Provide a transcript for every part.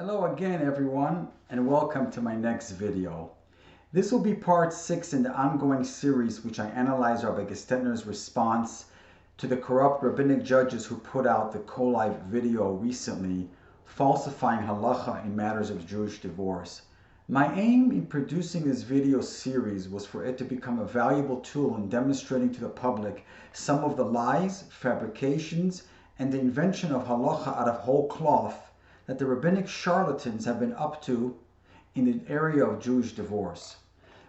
Hello again everyone, and welcome to my next video. This will be part 6 in the ongoing series which I analyze Rabbi Gestetner's response to the corrupt rabbinic judges who put out the COLLIVE video recently, falsifying halacha in matters of Jewish divorce. My aim in producing this video series was for it to become a valuable tool in demonstrating to the public some of the lies, fabrications, and the invention of halacha out of whole cloth that the rabbinic charlatans have been up to in the area of Jewish divorce.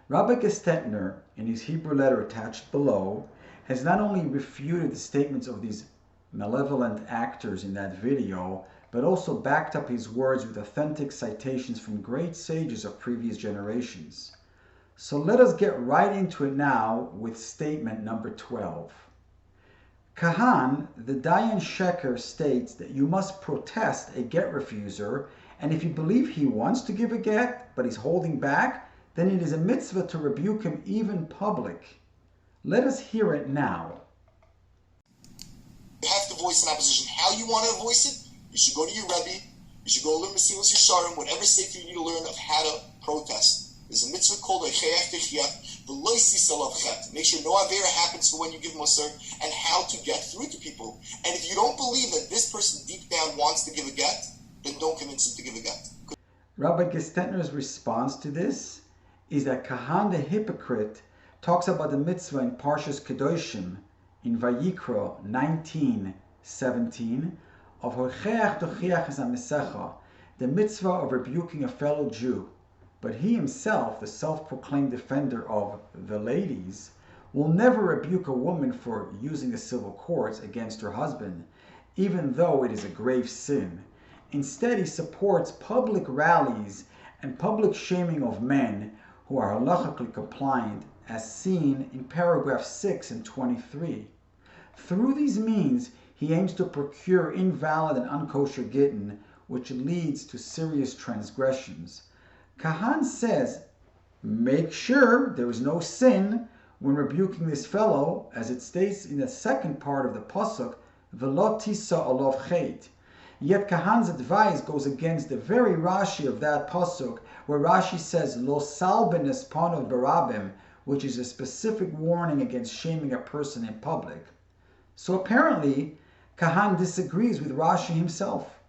Rabbi Gestetner, in his Hebrew letter attached below, has not only refuted the statements of these malevolent actors in that video, but also backed up his words with authentic citations from great sages of previous generations. So let us get right into it now with statement number 12. Kahan, the Dayan Sheker, states that you must protest a get refuser, and if you believe he wants to give a get, but he's holding back, then it is a mitzvah to rebuke him even public. Let us hear it now. You have to voice an opposition. How you want to voice it? You should go to your Rebbe. You should go learn Mesilas Yesharim, whatever state you need to learn of how to protest. There's a mitzvah called a chayach techiyat. Make sure no avera happens for when you give Musar, and how to get through to people. And if you don't believe that this person deep down wants to give a get, then don't convince him to give a get. Rabbi Gestetner's response to this is that Kahan the hypocrite talks about the mitzvah in Parshas Kedoshim in Vayikra 19:17 of Hocheach Tochiach Es HaMesecha, the mitzvah of rebuking a fellow Jew. But he himself, the self-proclaimed defender of the ladies, will never rebuke a woman for using the civil courts against her husband, even though it is a grave sin. Instead, he supports public rallies and public shaming of men who are halachically compliant, as seen in paragraph 6 and 23. Through these means, he aims to procure invalid and unkosher gittin, which leads to serious transgressions. Kahan says, make sure there is no sin when rebuking this fellow, as it states in the second part of the pasuk, V'lo tisa olav chet. Yet Kahan's advice goes against the very Rashi of that pasuk, where Rashi says, Lo salben es panav barabim, which is a specific warning against shaming a person in public. So apparently, Kahan disagrees with Rashi himself.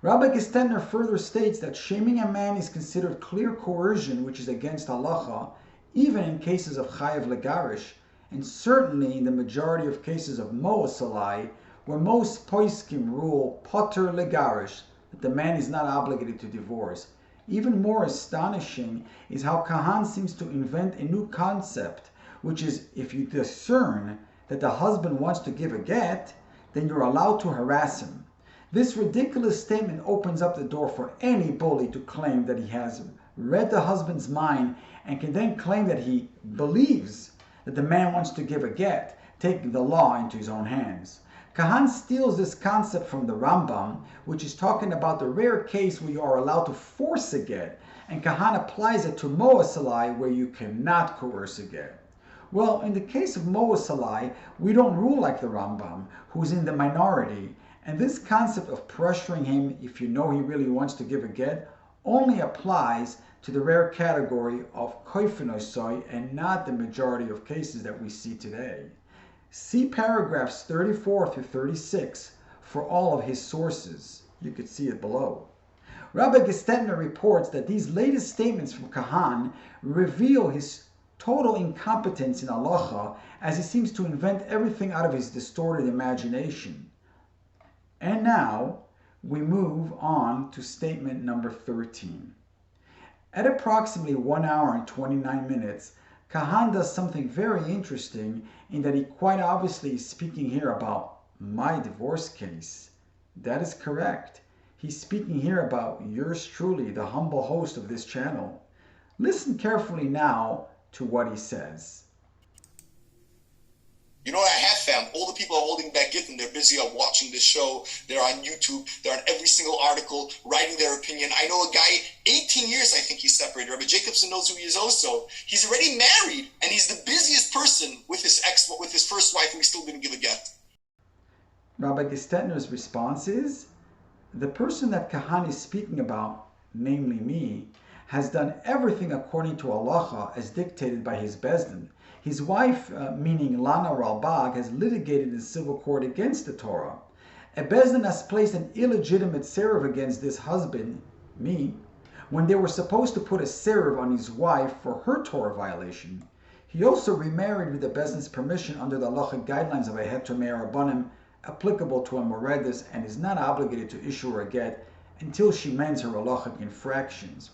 Rabbi Gestetner further states that shaming a man is considered clear coercion, which is against halacha, even in cases of chayav legarish, and certainly in the majority of cases of moasalai, where most poskim rule poter legarish, that the man is not obligated to divorce. Even more astonishing is how Kahan seems to invent a new concept, which is if you discern that the husband wants to give a get, then you're allowed to harass him. This ridiculous statement opens up the door for any bully to claim that he has read the husband's mind and can then claim that he believes that the man wants to give a get, taking the law into his own hands. Kahan steals this concept from the Rambam, which is talking about the rare case where you are allowed to force a get, and Kahan applies it to moasalai, where you cannot coerce a get. Well, in the case of moasalai, we don't rule like the Rambam, who's in the minority, and this concept of pressuring him if you know he really wants to give a get only applies to the rare category of koifenosoi and not the majority of cases that we see today. See paragraphs 34 through 36 for all of his sources. You could see it below. Rabbi Gestetner reports that these latest statements from Kahan reveal his total incompetence in halacha, as he seems to invent everything out of his distorted imagination. And now, we move on to statement number 13. At approximately 1 hour and 29 minutes, Kahan does something very interesting in that he quite obviously is speaking here about my divorce case. That is correct. He's speaking here about yours truly, the humble host of this channel. Listen carefully now to what he says. You know what I have found? All the people are holding back Gittin. They're busy watching this show. They're on YouTube. They're on every single article, writing their opinion. I know a guy, 18 years I think he's separated. Rabbi Jacobson knows who he is also. He's already married, and he's the busiest person with his first wife, who he still didn't give a get. Rabbi Gestetner's response is, The person that Kahan is speaking about, namely me, has done everything according to halacha as dictated by his bezdin. His wife, meaning Lonna Ralbag, has litigated in civil court against the Torah. A bezdin has placed an illegitimate seruv against this husband, me, when they were supposed to put a seruv on his wife for her Torah violation. He also remarried with the bezdin's permission under the halachic guidelines of a heter me'arabanim applicable to a moredes, and is not obligated to issue her a get until she mends her halachic infractions.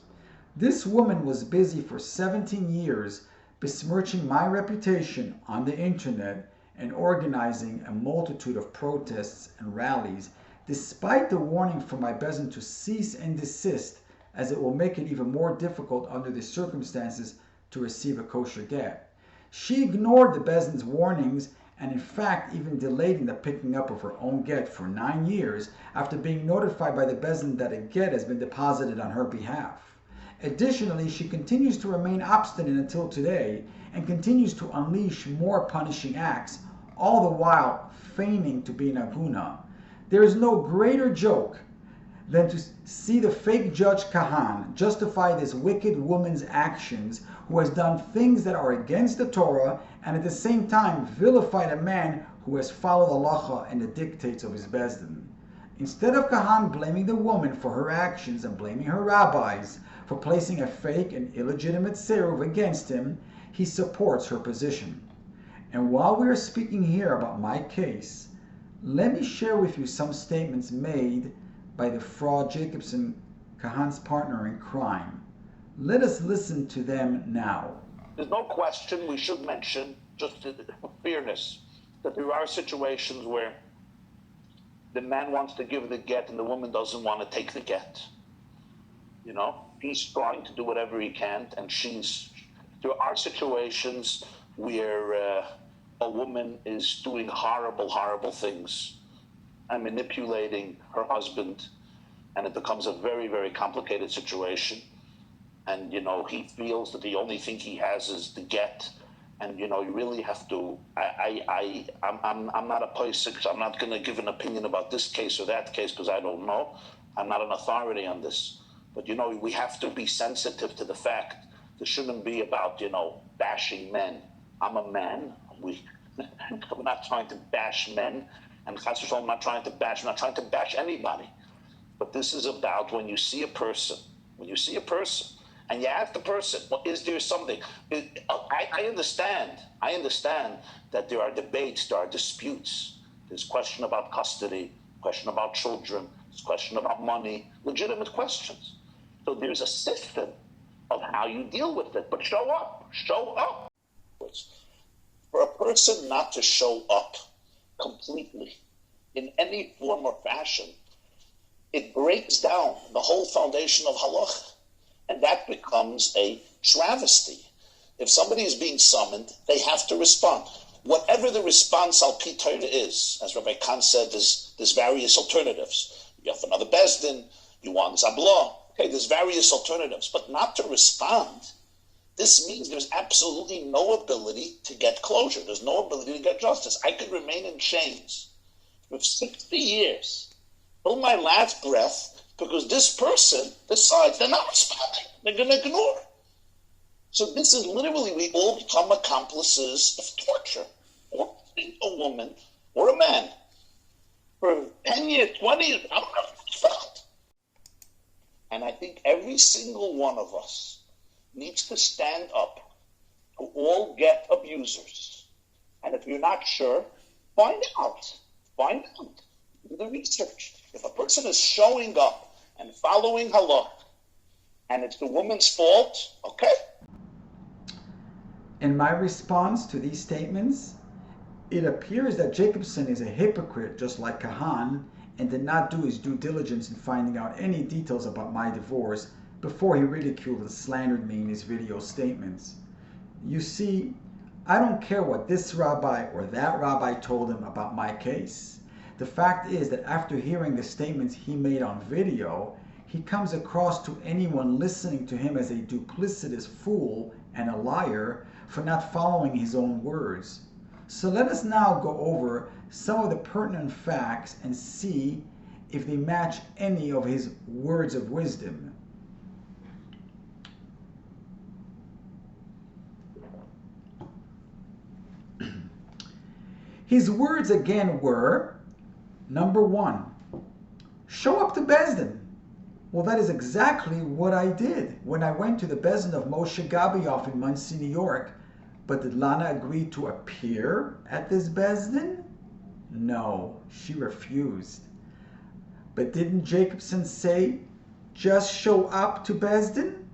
This woman was busy for 17 years besmirching my reputation on the internet and organizing a multitude of protests and rallies, despite the warning from my bezdin to cease and desist, as it will make it even more difficult under the circumstances to receive a kosher get. She ignored the bezdin's warnings and in fact even delayed in the picking up of her own get for 9 years after being notified by the bezdin that a get has been deposited on her behalf. Additionally, she continues to remain obstinate until today and continues to unleash more punishing acts, all the while feigning to be an aguna. There is no greater joke than to see the fake judge Kahan justify this wicked woman's actions, who has done things that are against the Torah, and at the same time vilified a man who has followed halacha and the dictates of his bezdin. Instead of Kahan blaming the woman for her actions and blaming her rabbis for placing a fake and illegitimate seruv against him, he supports her position. And while we are speaking here about my case, let me share with you some statements made by the fraud Jacobson, Kahan's partner in crime. Let us listen to them now. There's no question we should mention, just for fairness, that there are situations where the man wants to give the get and the woman doesn't want to take the get. You know, he's trying to do whatever he can, and there are situations where a woman is doing horrible, horrible things and manipulating her husband, and it becomes a very, very complicated situation. And, you know, he feels that the only thing he has is the get. And, you know, you really have to, I'm not a posek, so I'm not going to give an opinion about this case or that case because I don't know. I'm not an authority on this. But, you know, we have to be sensitive to the fact this shouldn't be about, you know, bashing men. I'm a man. We're not trying to bash men. And I'm not trying to bash anybody. But this is about when you see a person, and you ask the person, well, is there something? I understand that there are debates, there are disputes. There's question about custody, question about children, there's question about money, legitimate questions. So there's a system of how you deal with it, but show up. For a person not to show up completely in any form or fashion, it breaks down the whole foundation of halacha. And that becomes a travesty. If somebody is being summoned, they have to respond. Whatever the response al pi Torah is, as Rabbi Khan said, there's various alternatives. You have another bezdin, you want zabla. Okay, there's various alternatives. But not to respond, this means there's absolutely no ability to get closure. There's no ability to get justice. I could remain in chains for 60 years, till my last breath, because this person decides they're not responding. They're going to ignore. So this is literally, we all become accomplices of torture, or a woman or a man. For 10 years, 20 years, I don't know. And I think every single one of us needs to stand up to all Gett abusers. And if you're not sure, find out. Do the research. If a person is showing up and following halakha, and it's the woman's fault, okay? In my response to these statements, it appears that Jacobson is a hypocrite just like Kahan and did not do his due diligence in finding out any details about my divorce before he ridiculed and slandered me in his video statements. You see, I don't care what this rabbi or that rabbi told him about my case. The fact is that after hearing the statements he made on video, he comes across to anyone listening to him as a duplicitous fool and a liar for not following his own words. So let us now go over some of the pertinent facts and see if they match any of his words of wisdom. His words again were, number 1, show up to Beis Din. Well, that is exactly what I did when I went to the Beis Din of Moshe Gabioff in Monsey, New York. But did Lonna agree to appear at this Beis Din? No, she refused. But didn't Jacobson say, just show up to Beis Din?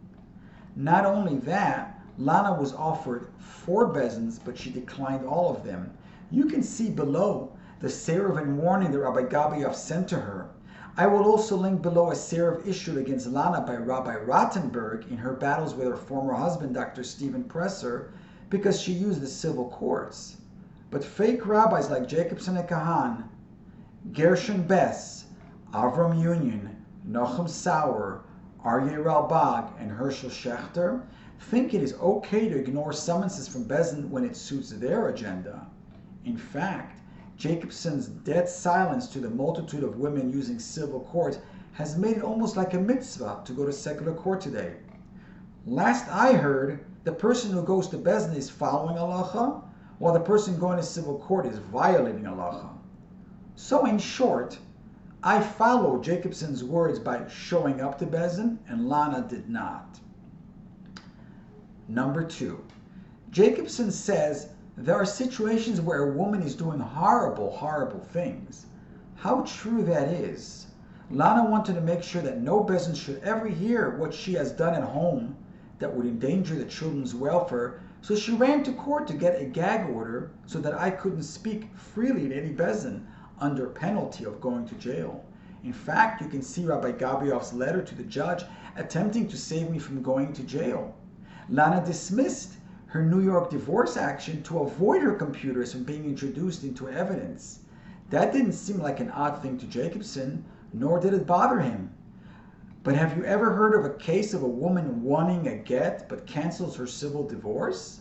Not only that, Lonna was offered 4 Beis Dins, but she declined all of them. You can see below the serif and warning that Rabbi Gabioff sent to her. I will also link below a serif issued against Lonna by Rabbi Rottenberg in her battles with her former husband, Dr. Stephen Presser, because she used the civil courts. But fake rabbis like Jacobson and Kahan, Gershon Bess, Avram Union, Nochem Sauer, Aryeh Ralbag, and Herschel Schechter think it is okay to ignore summonses from Beis Din when it suits their agenda. In fact, Jacobson's dead silence to the multitude of women using civil courts has made it almost like a mitzvah to go to secular court today. Last I heard, the person who goes to Beis Din is following halacha, while the person going to civil court is violating halacha. So in short, I followed Jacobson's words by showing up to Beis Din, and Lonna did not. Number 2, Jacobson says there are situations where a woman is doing horrible, horrible things. How true that is. Lonna wanted to make sure that no Beis Din should ever hear what she has done at home that would endanger the children's welfare, so she ran to court to get a gag order so that I couldn't speak freely in any Beis Din under penalty of going to jail. In fact, you can see Rabbi Gabioff's letter to the judge attempting to save me from going to jail. Lonna dismissed her New York divorce action to avoid her computers from being introduced into evidence. That didn't seem like an odd thing to Jacobson, nor did it bother him. But have you ever heard of a case of a woman wanting a get but cancels her civil divorce?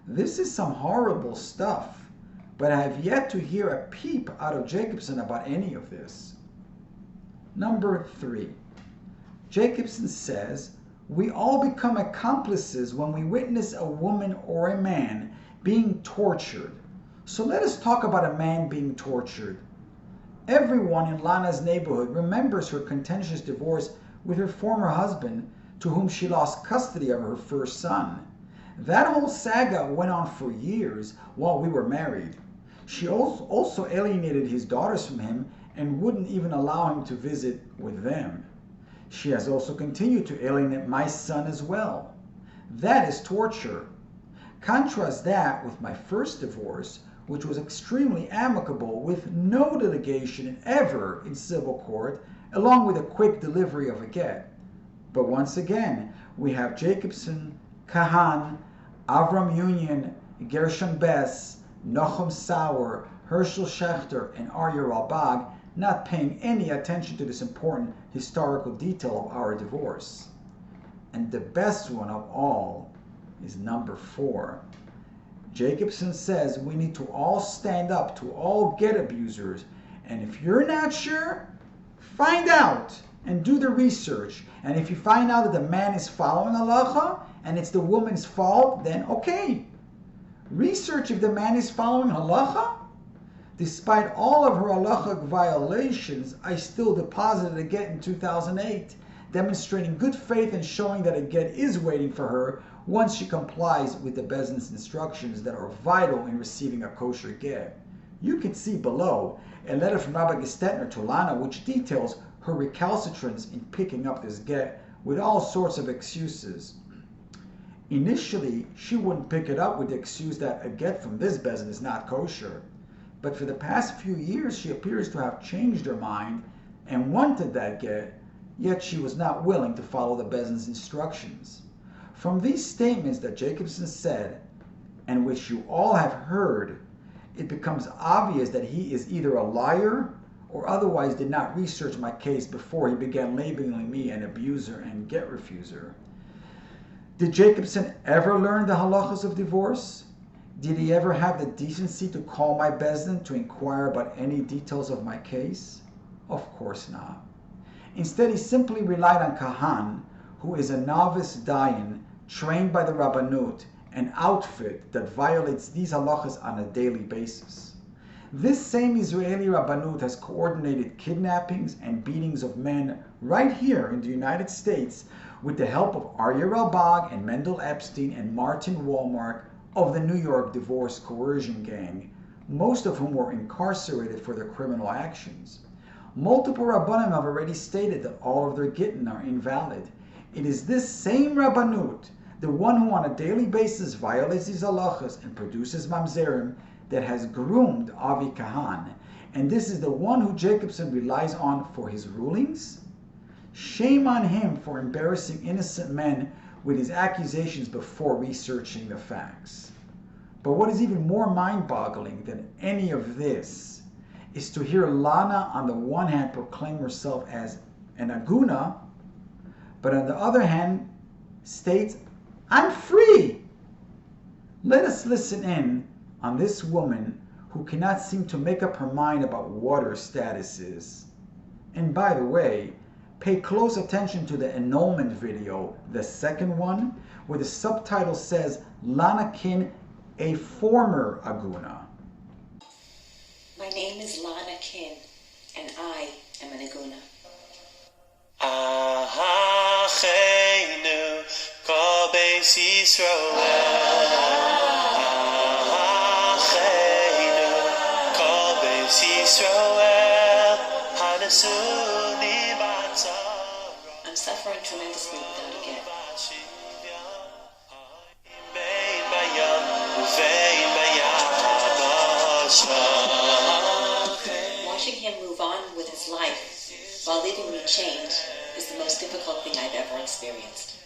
This is some horrible stuff, but I have yet to hear a peep out of Jacobson about any of this. Number 3, Jacobson says, we all become accomplices when we witness a woman or a man being tortured. So let us talk about a man being tortured. Everyone in Lonna's neighborhood remembers her contentious divorce with her former husband, to whom she lost custody of her first son. That whole saga went on for years while we were married. She also alienated his daughters from him and wouldn't even allow him to visit with them. She has also continued to alienate my son as well. That is torture. Contrast that with my first divorce, which was extremely amicable with no litigation ever in civil court, along with a quick delivery of a get. But once again, we have Jacobson, Kahan, Avram Union, Gershon Bess, Nochem Sauer, Herschel Schechter, and Aryeh Ralbag not paying any attention to this important historical detail of our divorce. And the best one of all is number 4. Jacobson says we need to all stand up to all Gett abusers, and if you're not sure, find out and do the research. And if you find out that the man is following halacha and it's the woman's fault, then okay. Research if the man is following halacha. Despite all of her halachic violations, I still deposited a get in 2008, demonstrating good faith and showing that a get is waiting for her once she complies with the Beis Din's instructions that are vital in receiving a kosher get. You can see below a letter from Rabbi Gestetner to Lonna which details her recalcitrance in picking up this get with all sorts of excuses. Initially, she wouldn't pick it up with the excuse that a get from this Beis Din is not kosher. But for the past few years, she appears to have changed her mind and wanted that get, yet she was not willing to follow the Beis Din's instructions. From these statements that Jacobson said, and which you all have heard, it becomes obvious that he is either a liar or otherwise did not research my case before he began labeling me an abuser and get refuser. Did Jacobson ever learn the halachas of divorce? Did he ever have the decency to call my Beis Din to inquire about any details of my case? Of course not. Instead, he simply relied on Kahan, who is a novice dayan trained by the Rabbanut, an outfit that violates these halachas on a daily basis. This same Israeli Rabbanut has coordinated kidnappings and beatings of men right here in the United States with the help of Avi Ralbag and Mendel Epstein and Martin Walmark of the New York divorce coercion gang, most of whom were incarcerated for their criminal actions. Multiple Rabbanim have already stated that all of their gittin are invalid. It is this same Rabbanut, the one who on a daily basis violates these halachas and produces mamzerim, that has groomed Avi Kahan, and this is the one who Jacobson relies on for his rulings? Shame on him for embarrassing innocent men with his accusations before researching the facts. But what is even more mind-boggling than any of this is to hear Lana on the one hand proclaim herself as an aguna, but on the other hand states, "I'm free." Let us listen in on this woman who cannot seem to make up her mind about what her status is. And by the way, pay close attention to the annulment video, the second one, where the subtitle says, Lonna Kin, a former aguna. My name is Lonna Kin, and I am an aguna. I'm suffering tremendously without a get. Watching him move on with his life while leaving me chained is the most difficult thing I've ever experienced.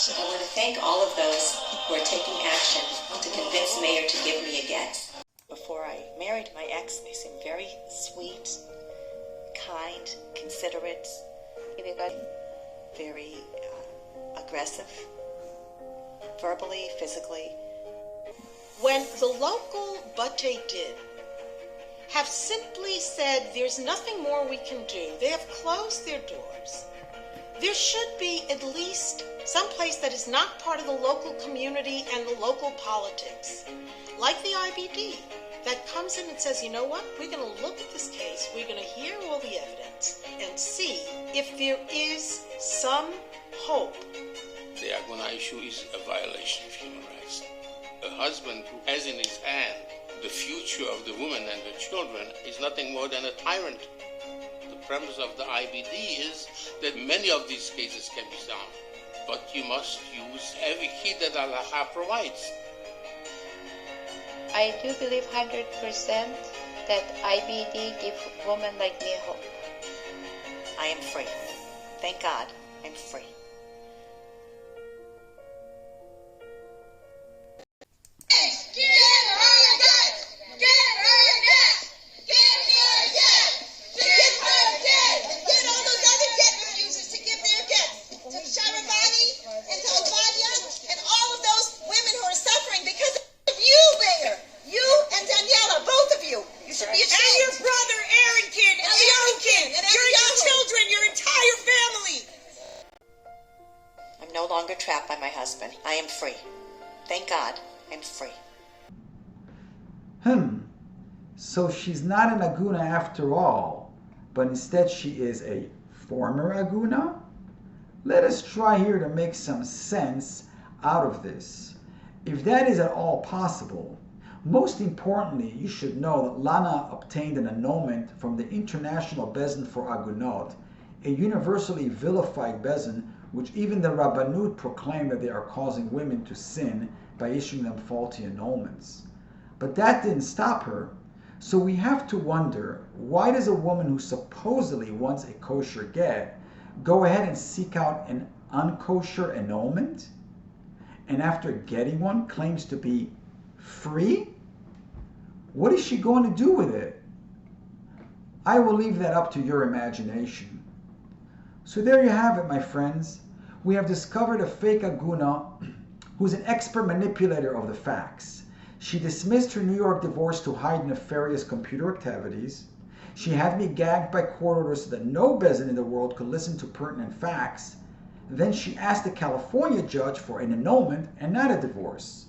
I want to thank all of those who are taking action to convince Mayor to give me a get. Before I married my ex, they seemed very sweet, kind, considerate, very aggressive, verbally, physically. When the local Bate Din have simply said there's nothing more we can do, they have closed their doors, there should be at least some place that is not part of the local community and the local politics, like the IBD, that comes in and says, you know what, we're going to look at this case, we're going to hear all the evidence and see if there is some hope. The aguna issue is a violation of human rights. A husband who has in his hand the future of the woman and the children is nothing more than a tyrant. The premise of the IBD is that many of these cases can be solved, but you must use every key that Allah provides. I do believe 100% that IBD gives women like me hope. I am free. Thank God, I'm free. Trapped by my husband. I am free. Thank God, I'm free. So she's not an aguna after all, but instead she is a former aguna? Let us try here to make some sense out of this. If that is at all possible, most importantly, you should know that Lana obtained an annulment from the International Bezin for Agunot, a universally vilified bezin which even the Rabbanut proclaim that they are causing women to sin by issuing them faulty annulments. But that didn't stop her. So we have to wonder, why does a woman who supposedly wants a kosher get go ahead and seek out an unkosher annulment? And after getting one, claims to be free? What is she going to do with it? I will leave that up to your imagination. So there you have it, my friends. We have discovered a fake aguna who's an expert manipulator of the facts. She dismissed her New York divorce to hide nefarious computer activities. She had me gagged by court orders so that no bezin in the world could listen to pertinent facts. Then she asked the California judge for an annulment and not a divorce.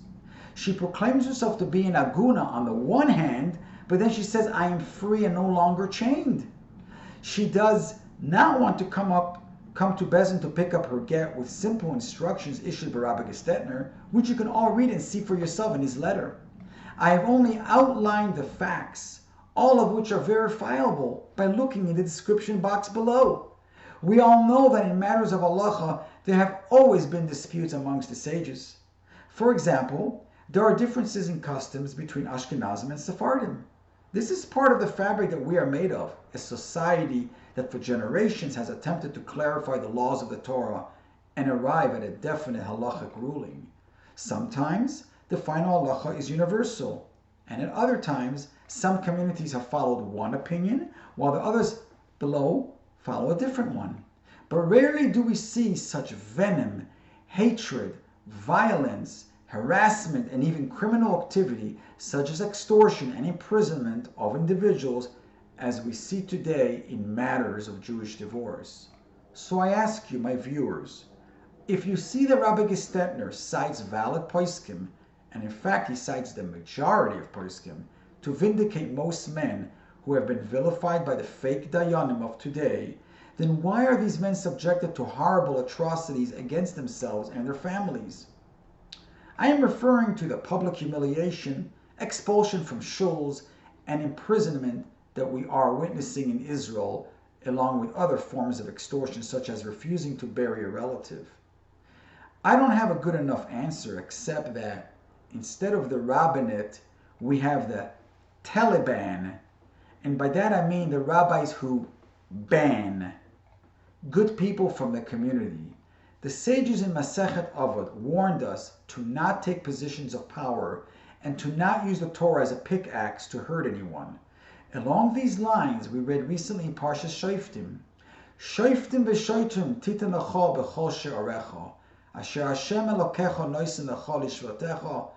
She proclaims herself to be an aguna on the one hand, but then she says, I am free and no longer chained. She does not want to come to bezin to pick up her get with simple instructions issued by Rabbi Gestetner, which you can all read and see for yourself in his letter. I have only outlined the facts, all of which are verifiable by looking in the description box below. We all know that in matters of halacha, there have always been disputes amongst the sages. For example, there are differences in customs between Ashkenazim and Sephardim. This is part of the fabric that we are made of, a society that for generations has attempted to clarify the laws of the Torah and arrive at a definite halachic ruling. Sometimes the final halacha is universal, and at other times some communities have followed one opinion while the others below follow a different one. But rarely do we see such venom, hatred, violence, harassment, and even criminal activity such as extortion and imprisonment of individuals as we see today in matters of Jewish divorce. So I ask you, my viewers, if you see that Rabbi Gestetner cites valid poskim, and in fact he cites the majority of poskim, to vindicate most men who have been vilified by the fake dayanim of today, then why are these men subjected to horrible atrocities against themselves and their families? I am referring to the public humiliation, expulsion from shuls, and imprisonment that we are witnessing in Israel, along with other forms of extortion such as refusing to bury a relative. I don't have a good enough answer except that instead of the rabbinate, we have the Taliban, and by that I mean the rabbis who ban good people from the community. The sages in Masechet Avot warned us to not take positions of power and to not use the Torah as a pickaxe to hurt anyone. Along these lines, we read recently in Parshas Shoftim, Shoftim v'shoitim titan lecha b'chol she'arecha, asher Hashem Elokecha noisen lecha lishvatecha,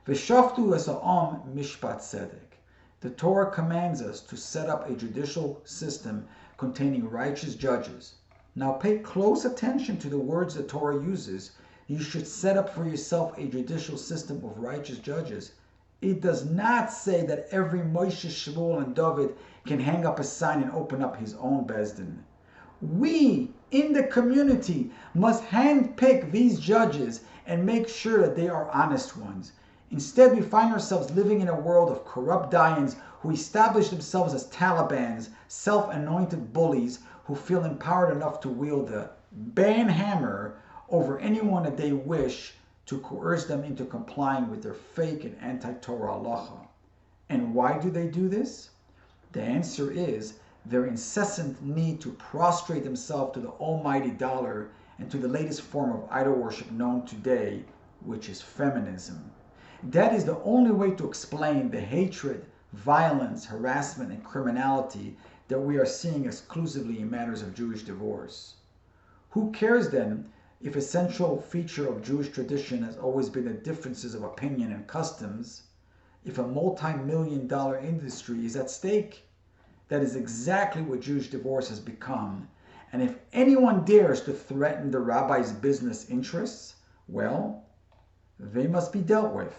v'shoftu es ha'am mishpat tzedek. The Torah commands us to set up a judicial system containing righteous judges. Now pay close attention to the words the Torah uses. You should set up for yourself a judicial system of righteous judges. It does not say that every Moshe, Shmuel, and David can hang up a sign and open up his own Bezdin. We, in the community, must handpick these judges and make sure that they are honest ones. Instead, we find ourselves living in a world of corrupt Dayans who establish themselves as Talibans, self-anointed bullies who feel empowered enough to wield the ban hammer over anyone that they wish to coerce them into complying with their fake and anti-Torah halacha. And why do they do this? The answer is their incessant need to prostrate themselves to the almighty dollar and to the latest form of idol worship known today, which is feminism. That is the only way to explain the hatred, violence, harassment, and criminality that we are seeing exclusively in matters of Jewish divorce. Who cares then if a central feature of Jewish tradition has always been the differences of opinion and customs, if a multi-million-dollar industry is at stake? That is exactly what Jewish divorce has become. And if anyone dares to threaten the rabbi's business interests, well, they must be dealt with.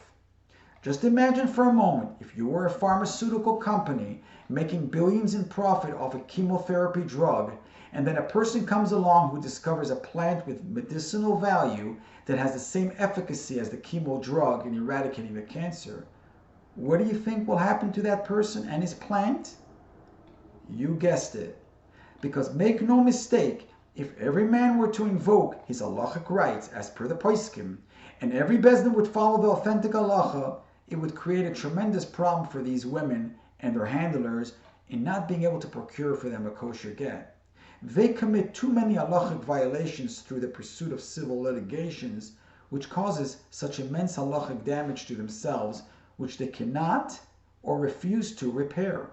Just imagine for a moment if you were a pharmaceutical company making billions in profit off a chemotherapy drug, and then a person comes along who discovers a plant with medicinal value that has the same efficacy as the chemo drug in eradicating the cancer. What do you think will happen to that person and his plant? You guessed it. Because make no mistake, if every man were to invoke his halachic rights as per the poskim, and every bezdin would follow the authentic halacha, it would create a tremendous problem for these women and their handlers in not being able to procure for them a kosher get. They commit too many halachic violations through the pursuit of civil litigations, which causes such immense halachic damage to themselves, which they cannot or refuse to repair.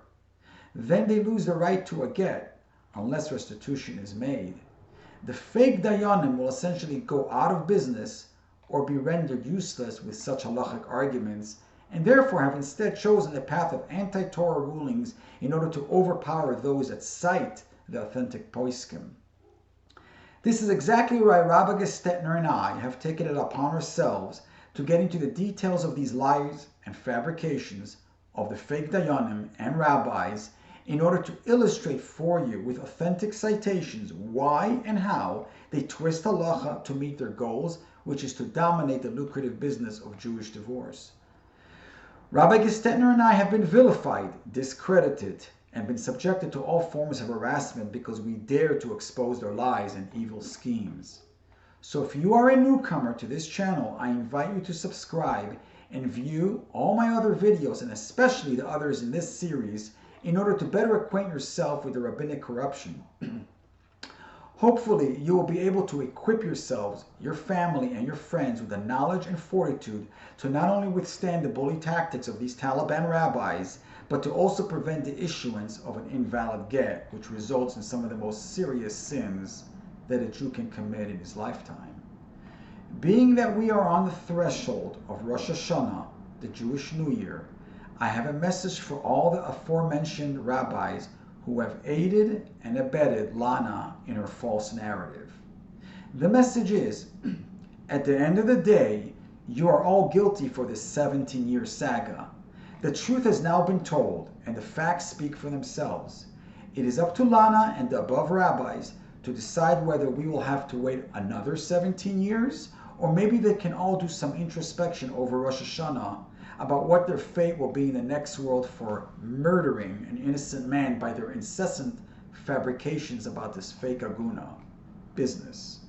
then they lose the right to a get, unless restitution is made. The fake dayanim will essentially go out of business or be rendered useless with such halachic arguments, and therefore have instead chosen the path of anti-Torah rulings in order to overpower those that cite the authentic poskim. This is exactly why Rabbi Gestetner and I have taken it upon ourselves to get into the details of these lies and fabrications of the fake dayanim and rabbis in order to illustrate for you with authentic citations why and how they twist halacha to meet their goals, which is to dominate the lucrative business of Jewish divorce. Rabbi Gestetner and I have been vilified, discredited, and been subjected to all forms of harassment because we dare to expose their lies and evil schemes. So if you are a newcomer to this channel, I invite you to subscribe and view all my other videos, and especially the others in this series, in order to better acquaint yourself with the rabbinic corruption. Hopefully, you will be able to equip yourselves, your family, and your friends with the knowledge and fortitude to not only withstand the bully tactics of these Taliban rabbis, but to also prevent the issuance of an invalid get, which results in some of the most serious sins that a Jew can commit in his lifetime. Being that we are on the threshold of Rosh Hashanah, the Jewish New Year, I have a message for all the aforementioned rabbis who have aided and abetted Lonna in her false narrative. The message is, at the end of the day, you are all guilty for this 17-year saga. The truth has now been told, and the facts speak for themselves. It is up to Lonna and the above rabbis to decide whether we will have to wait another 17 years, or maybe they can all do some introspection over Rosh Hashanah about what their fate will be in the next world for murdering an innocent man by their incessant fabrications about this fake aguna business.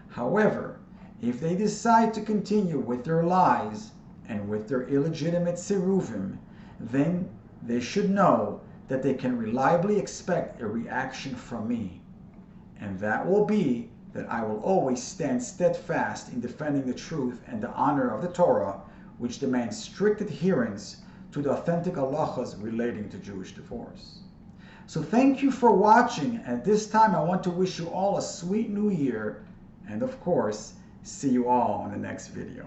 However, if they decide to continue with their lies and with their illegitimate siruvim, then they should know that they can reliably expect a reaction from me. And that will be that I will always stand steadfast in defending the truth and the honor of the Torah, which demands strict adherence to the authentic halachas relating to Jewish divorce. So thank you for watching. At this time, I want to wish you all a sweet new year, and of course, see you all in the next video.